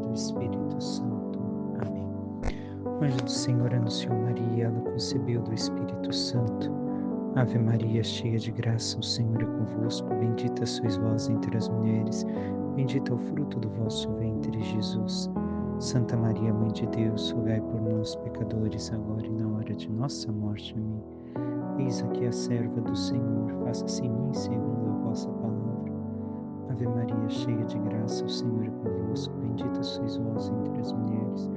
do Espírito Santo. Amém. O anjo do Senhor anunciou Maria, ela concebeu do Espírito Santo. Ave Maria, cheia de graça, o Senhor é convosco, bendita sois vós entre as mulheres, bendito é o fruto do vosso ventre, Jesus. Santa Maria, Mãe de Deus, rogai por nós, pecadores, agora e na hora de nossa morte. Amém. Eis aqui a serva do Senhor, faça-se em mim segundo a vossa palavra. Ave Maria, cheia de graça, o Senhor é convosco, bendita sois vós entre as mulheres,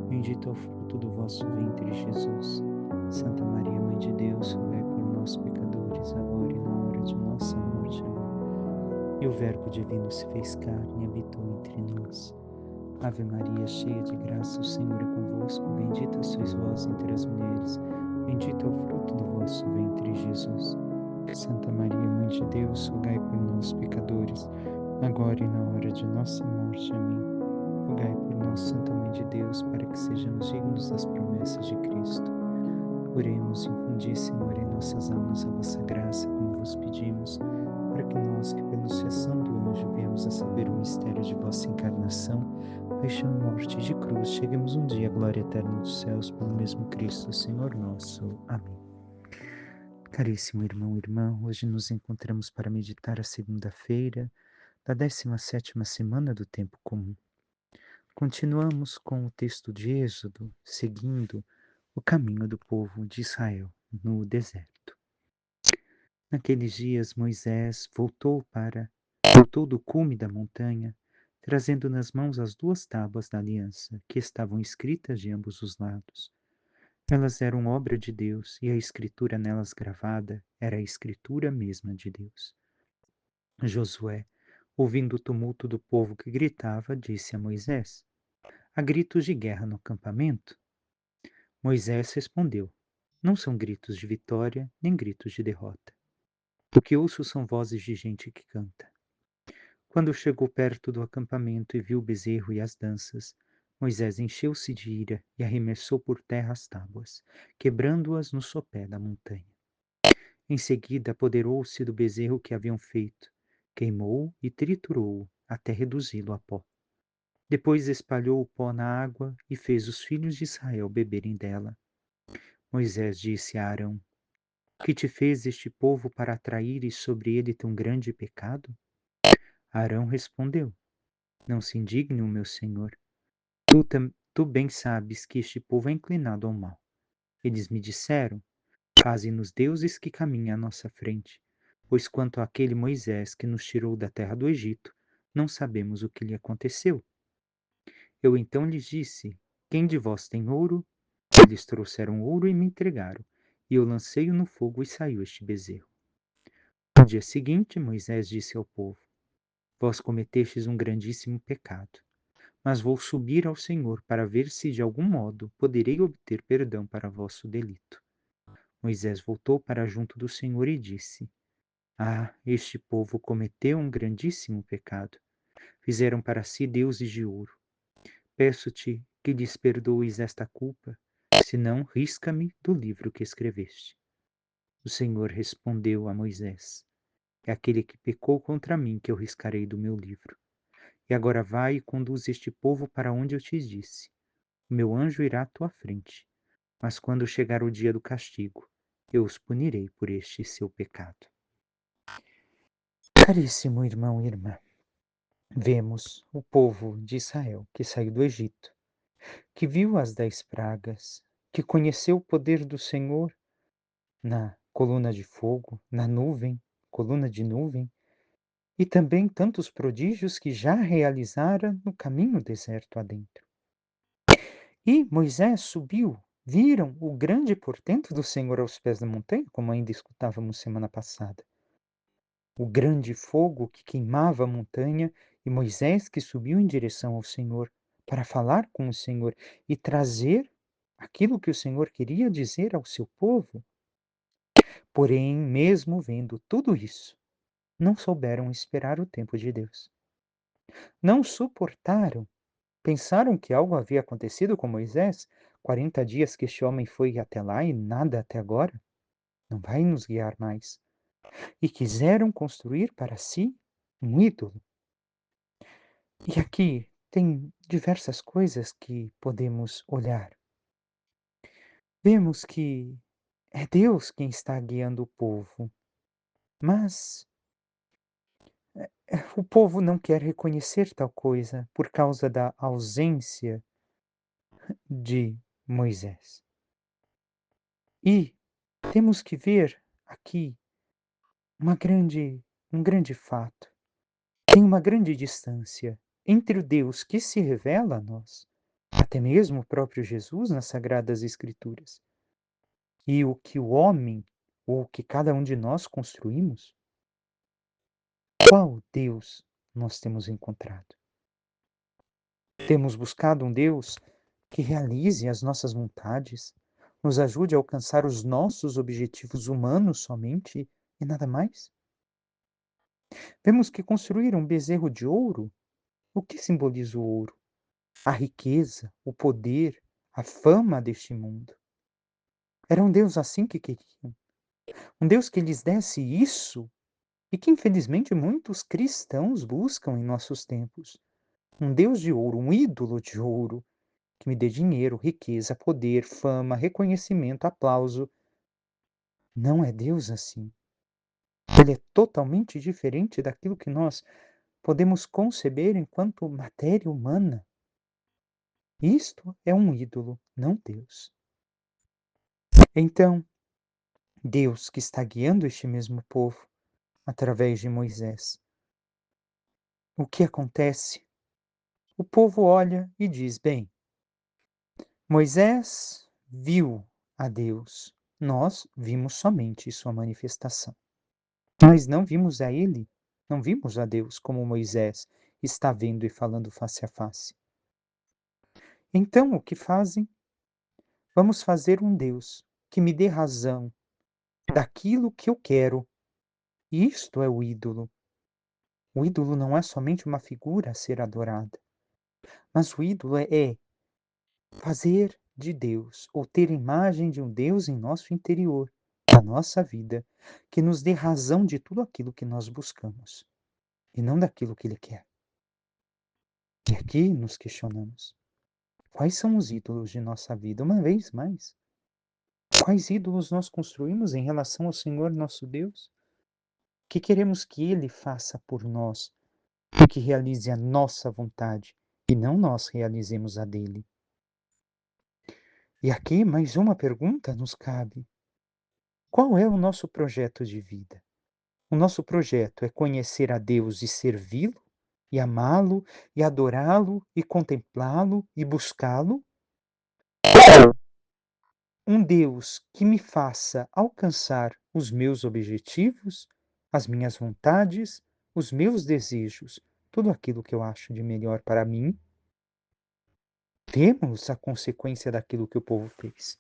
bendito é o fruto do vosso ventre, Jesus. Santa Maria, Mãe de Deus, rogai por nós, pecadores, agora e na hora de nossa morte. Amém. E o Verbo divino se fez carne e habitou entre nós. Ave Maria, cheia de graça, o Senhor é convosco, bendita sois vós entre as mulheres, bendito é o fruto do vosso ventre, Jesus. Santa Maria, Mãe de Deus, rogai por nós, pecadores, agora e na hora de nossa morte. Amém. Rogai por nós, Santa Mãe de Deus, para que sejamos dignos das promessas de Cristo. Oremos, infundi, Senhor, em nossas almas a vossa graça, como vos pedimos, para que nós, que pela anunciação do anjo viemos a saber o mistério de vossa encarnação, paixão, morte e de cruz, cheguemos um dia à glória eterna dos céus, pelo mesmo Cristo, Senhor nosso. Amém. Caríssimo irmão e irmã, hoje nos encontramos para meditar a segunda-feira da 17ª semana do tempo comum. Continuamos com o texto de Êxodo, seguindo o caminho do povo de Israel no deserto. Naqueles dias, Moisés voltou do cume da montanha, trazendo nas mãos as 2 tábuas da aliança, que estavam escritas de ambos os lados. Elas eram obra de Deus, e a escritura nelas gravada era a escritura mesma de Deus. Josué, ouvindo o tumulto do povo que gritava, disse a Moisés: há gritos de guerra no acampamento? Moisés respondeu: não são gritos de vitória, nem gritos de derrota. O que ouço são vozes de gente que canta. Quando chegou perto do acampamento e viu o bezerro e as danças, Moisés encheu-se de ira e arremessou por terra as tábuas, quebrando-as no sopé da montanha. Em seguida, apoderou-se do bezerro que haviam feito, queimou-o e triturou-o até reduzi-lo a pó. Depois espalhou o pó na água e fez os filhos de Israel beberem dela. Moisés disse a Arão: que te fez este povo para atraíres sobre ele tão grande pecado? Arão respondeu: não se indigne o meu senhor. Tu bem sabes que este povo é inclinado ao mal. Eles me disseram: faze-nos deuses que caminhem à nossa frente, pois quanto àquele Moisés que nos tirou da terra do Egito, não sabemos o que lhe aconteceu. Eu então lhes disse: quem de vós tem ouro? Eles trouxeram ouro e me entregaram, e eu lancei-o no fogo e saiu este bezerro. No dia seguinte, Moisés disse ao povo: vós cometestes um grandíssimo pecado, mas vou subir ao Senhor para ver se de algum modo poderei obter perdão para vosso delito. Moisés voltou para junto do Senhor e disse: ah, este povo cometeu um grandíssimo pecado. Fizeram para si deuses de ouro. Peço-te que lhes perdoes esta culpa, senão risca-me do livro que escreveste. O Senhor respondeu a Moisés: é aquele que pecou contra mim que eu riscarei do meu livro. E agora vai e conduz este povo para onde eu te disse. O meu anjo irá à tua frente, mas quando chegar o dia do castigo, eu os punirei por este seu pecado. Caríssimo irmão e irmã, vemos o povo de Israel que saiu do Egito, que viu as 10 pragas, que conheceu o poder do Senhor na coluna de fogo, na nuvem, coluna de nuvem, e também tantos prodígios que já realizara no caminho deserto adentro. E Moisés subiu, viram o grande portento do Senhor aos pés da montanha, como ainda escutávamos semana passada. O grande fogo que queimava a montanha e Moisés que subiu em direção ao Senhor para falar com o Senhor e trazer aquilo que o Senhor queria dizer ao seu povo. Porém, mesmo vendo tudo isso, não souberam esperar o tempo de Deus. Não suportaram. Pensaram que algo havia acontecido com Moisés. 40 dias que este homem foi até lá e nada até agora. Não vai nos guiar mais. E quiseram construir para si um ídolo. E aqui tem diversas coisas que podemos olhar. Vemos que é Deus quem está guiando o povo, mas o povo não quer reconhecer tal coisa por causa da ausência de Moisés. E temos que ver aqui uma grande um grande fato. Tem uma grande distância entre o Deus que se revela a nós, até mesmo o próprio Jesus nas sagradas escrituras, e o que o homem, ou o que cada um de nós construímos. Qual Deus nós temos encontrado? Temos buscado um Deus que realize as nossas vontades, nos ajude a alcançar os nossos objetivos humanos somente e nada mais? Vemos que construir um bezerro de ouro, o que simboliza o ouro? A riqueza, o poder, a fama deste mundo. Era um Deus assim que queriam. Um Deus que lhes desse isso e que infelizmente muitos cristãos buscam em nossos tempos. Um Deus de ouro, um ídolo de ouro, que me dê dinheiro, riqueza, poder, fama, reconhecimento, aplauso. Não é Deus assim. Ele é totalmente diferente daquilo que nós podemos conceber enquanto matéria humana. Isto é um ídolo, não Deus. Então, Deus que está guiando este mesmo povo através de Moisés. O que acontece? O povo olha e diz: bem, Moisés viu a Deus, nós vimos somente sua manifestação. Mas não vimos a ele, não vimos a Deus como Moisés está vendo e falando face a face. Então o que fazem? Vamos fazer um Deus que me dê razão daquilo que eu quero. Isto é o ídolo. O ídolo não é somente uma figura a ser adorada, mas o ídolo é fazer de Deus, ou ter imagem de um Deus em nosso interior, na nossa vida, que nos dê razão de tudo aquilo que nós buscamos, e não daquilo que Ele quer. E aqui nos questionamos: quais são os ídolos de nossa vida? Uma vez mais, quais ídolos nós construímos em relação ao Senhor nosso Deus? Que queremos que Ele faça por nós, e que realize a nossa vontade, e não nós realizemos a dele. E aqui mais uma pergunta nos cabe: qual é o nosso projeto de vida? O nosso projeto é conhecer a Deus e servi-lo, e amá-lo, e adorá-lo, e contemplá-lo, e buscá-lo? Um Deus que me faça alcançar os meus objetivos, as minhas vontades, os meus desejos, tudo aquilo que eu acho de melhor para mim? Temos a consequência daquilo que o povo fez.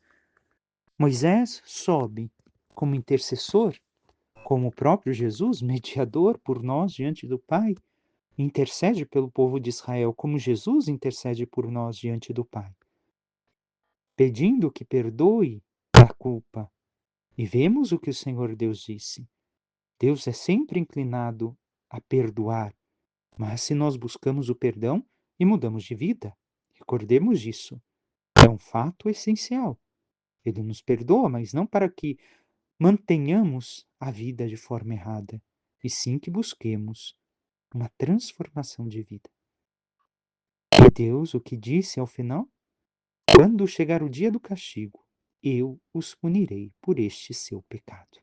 Moisés sobe como intercessor, como o próprio Jesus, mediador por nós diante do Pai, intercede pelo povo de Israel, como Jesus intercede por nós diante do Pai, pedindo que perdoe a culpa. E vemos o que o Senhor Deus disse. Deus é sempre inclinado a perdoar, mas se nós buscamos o perdão e mudamos de vida, recordemos disso. É um fato essencial. Ele nos perdoa, mas não para que mantenhamos a vida de forma errada, e sim que busquemos uma transformação de vida. E Deus o que disse ao final? Quando chegar o dia do castigo, eu os punirei por este seu pecado.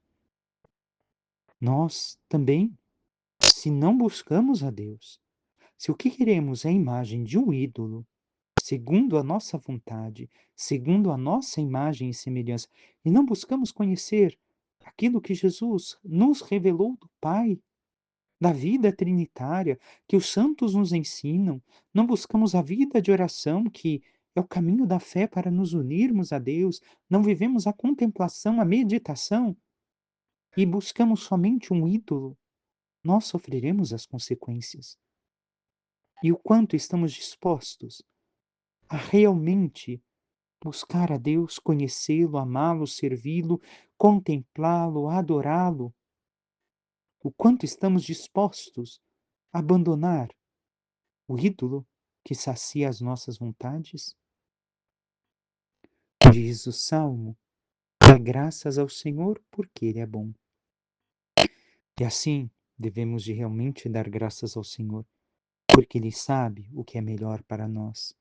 Nós também, se não buscamos a Deus, se o que queremos é a imagem de um ídolo, segundo a nossa vontade, segundo a nossa imagem e semelhança, e não buscamos conhecer aquilo que Jesus nos revelou do Pai, da vida trinitária, que os santos nos ensinam, não buscamos a vida de oração, que é o caminho da fé para nos unirmos a Deus, não vivemos a contemplação, a meditação, e buscamos somente um ídolo, nós sofreremos as consequências. E o quanto estamos dispostos a realmente buscar a Deus, conhecê-lo, amá-lo, servi-lo, contemplá-lo, adorá-lo, o quanto estamos dispostos a abandonar o ídolo que sacia as nossas vontades? Diz o Salmo: dá graças ao Senhor porque Ele é bom. E assim devemos de realmente dar graças ao Senhor, porque Ele sabe o que é melhor para nós.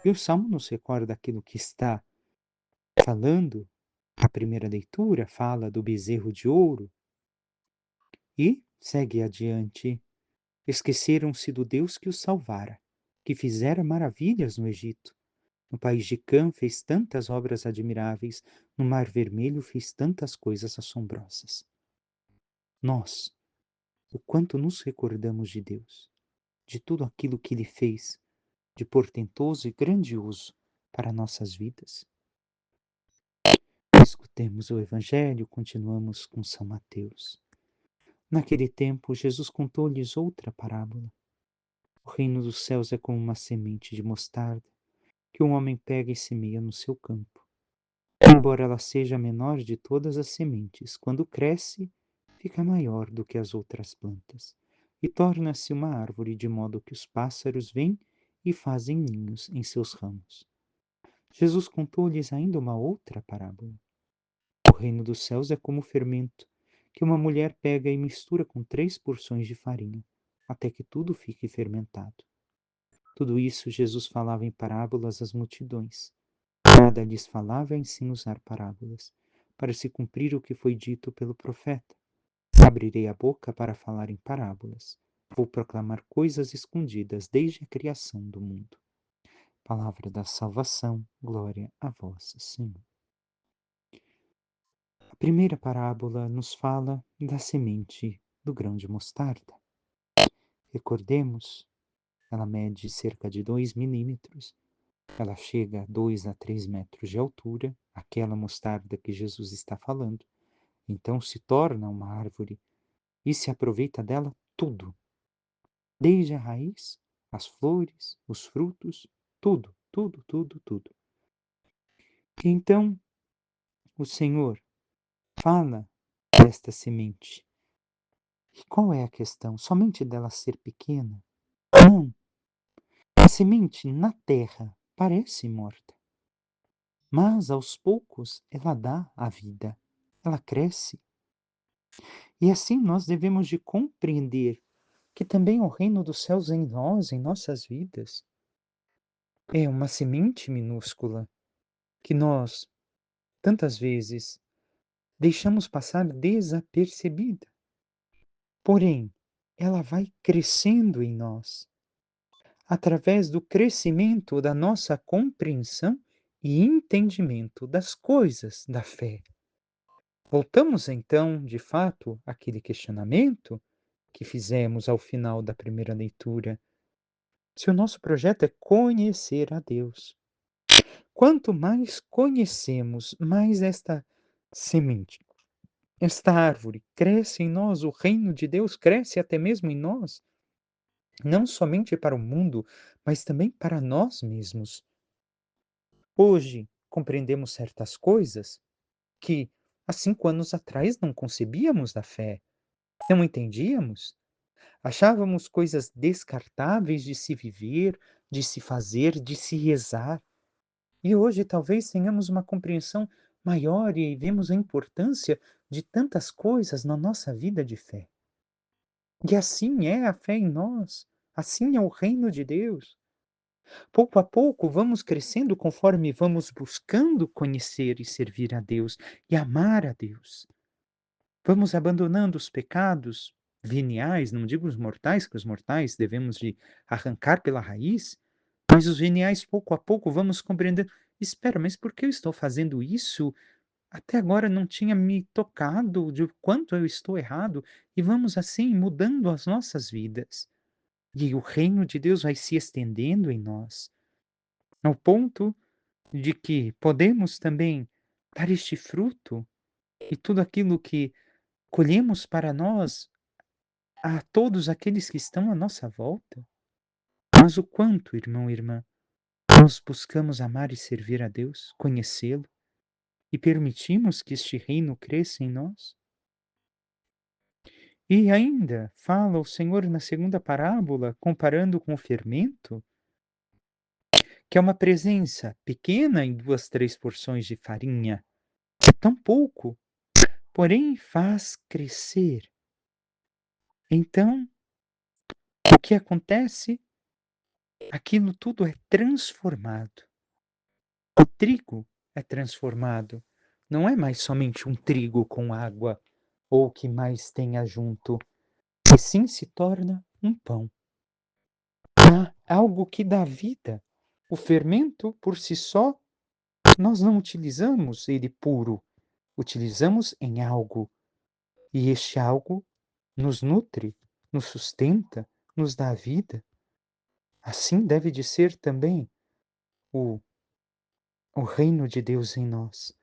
E o Salmo nos recorda aquilo que está falando. A primeira leitura fala do bezerro de ouro e segue adiante. Esqueceram-se do Deus que os salvara, que fizera maravilhas no Egito. No país de Cã fez tantas obras admiráveis, no Mar Vermelho fez tantas coisas assombrosas. Nós, o quanto nos recordamos de Deus, de tudo aquilo que Ele fez de portentoso e grandioso para nossas vidas. Escutemos o Evangelho, continuamos com São Mateus. Naquele tempo, Jesus contou-lhes outra parábola. O reino dos céus é como uma semente de mostarda que um homem pega e semeia no seu campo. Embora ela seja a menor de todas as sementes, quando cresce, fica maior do que as outras plantas e torna-se uma árvore, de modo que os pássaros vêm e fazem ninhos em seus ramos. Jesus contou-lhes ainda uma outra parábola. O reino dos céus é como o fermento que uma mulher pega e mistura com 3 porções de farinha, até que tudo fique fermentado. Tudo isso Jesus falava em parábolas às multidões. Nada lhes falava sem usar parábolas, para se cumprir o que foi dito pelo profeta. Abrirei a boca para falar em parábolas. Vou proclamar coisas escondidas desde a criação do mundo. Palavra da salvação, glória a vós, Senhor. A primeira parábola nos fala da semente do grão de mostarda. Recordemos, ela mede cerca de 2 milímetros. Ela chega a 2 a 3 metros de altura, aquela mostarda que Jesus está falando. Então se torna uma árvore e se aproveita dela tudo, desde a raiz, as flores, os frutos, tudo, tudo, tudo, tudo. E então o Senhor fala desta semente. E qual é a questão? Somente dela ser pequena? Não. A semente na terra parece morta, mas aos poucos ela dá a vida, ela cresce. E assim nós devemos de compreender que também o reino dos céus em nós, em nossas vidas, é uma semente minúscula que nós, tantas vezes, deixamos passar desapercebida. Porém, ela vai crescendo em nós, através do crescimento da nossa compreensão e entendimento das coisas da fé. Voltamos então, de fato, àquele questionamento que fizemos ao final da primeira leitura. Se o nosso projeto é conhecer a Deus, quanto mais conhecemos, mais esta semente, esta árvore cresce em nós, o reino de Deus cresce até mesmo em nós, não somente para o mundo, mas também para nós mesmos. Hoje compreendemos certas coisas que há 5 anos atrás não concebíamos da fé, não entendíamos. Achávamos coisas descartáveis de se viver, de se fazer, de se rezar. E hoje talvez tenhamos uma compreensão maior e vemos a importância de tantas coisas na nossa vida de fé. E assim é a fé em nós, assim é o reino de Deus. Pouco a pouco vamos crescendo conforme vamos buscando conhecer e servir a Deus e amar a Deus. Vamos abandonando os pecados veniais, não digo os mortais, que os mortais devemos de arrancar pela raiz, mas os veniais pouco a pouco vamos compreendendo. Espera, mas por que eu estou fazendo isso? Até agora não tinha me tocado de quanto eu estou errado, e vamos assim mudando as nossas vidas. E o reino de Deus vai se estendendo em nós, ao ponto de que podemos também dar este fruto e tudo aquilo que colhemos para nós a todos aqueles que estão à nossa volta. Mas o quanto, irmão e irmã, nós buscamos amar e servir a Deus, conhecê-lo e permitimos que este reino cresça em nós? E ainda fala o Senhor na segunda parábola, comparando com o fermento. que é uma presença pequena em 2, 3 porções de farinha. É tão pouco, porém faz crescer. Então, o que acontece? Aquilo tudo é transformado. O trigo é transformado. Não é mais somente um trigo com água ou o que mais tenha junto, e sim se torna um pão. Algo que dá vida. O fermento, por si só, nós não utilizamos ele puro, utilizamos em algo. E este algo nos nutre, nos sustenta, nos dá vida. Assim deve de ser também o, o reino de Deus em nós.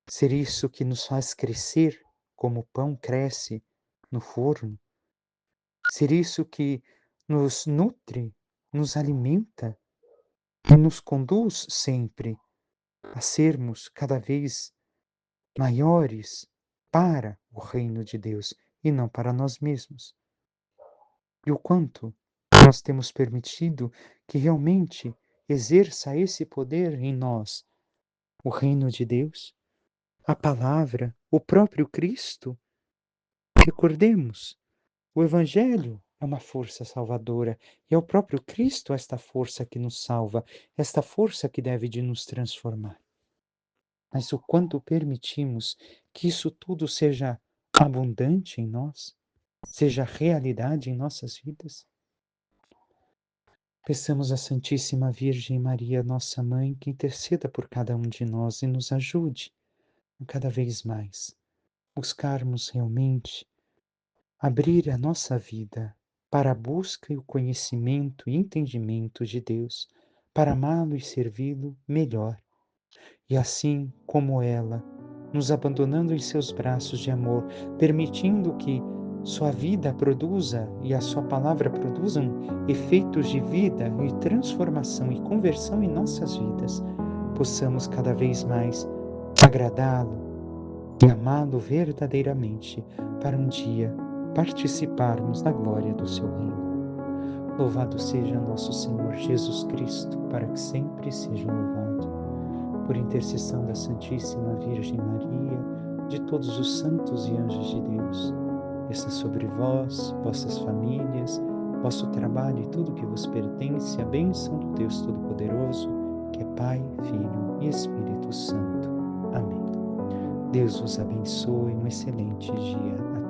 Ser isso que nos faz crescer, como o pão cresce no forno. Ser isso que nos nutre, nos alimenta e nos conduz sempre a sermos cada vez maiores para o reino de Deus e não para nós mesmos. E o quanto nós temos permitido que realmente exerça esse poder em nós, o reino de Deus, a palavra, o próprio Cristo. Recordemos, o Evangelho é uma força salvadora e é o próprio Cristo esta força que nos salva, esta força que deve de nos transformar. Mas o quanto permitimos que isso tudo seja abundante em nós, seja realidade em nossas vidas? Peçamos à Santíssima Virgem Maria, nossa Mãe, que interceda por cada um de nós e nos ajude a cada vez mais buscarmos realmente abrir a nossa vida para a busca e o conhecimento e entendimento de Deus, para amá-lo e servi-lo melhor. E assim como ela, nos abandonando em seus braços de amor, permitindo que sua vida produza e a sua palavra produzam efeitos de vida e transformação e conversão em nossas vidas, possamos cada vez mais agradá-lo e amá-lo verdadeiramente, para um dia participarmos da glória do seu reino. Louvado seja nosso Senhor Jesus Cristo, para que sempre seja louvado. Por intercessão da Santíssima Virgem Maria, de todos os santos e anjos de Deus, desça sobre vós, vossas famílias, vosso trabalho e tudo que vos pertence, a bênção do Deus Todo-Poderoso, que é Pai, Filho e Espírito Santo. Amém. Deus vos abençoe, um excelente dia.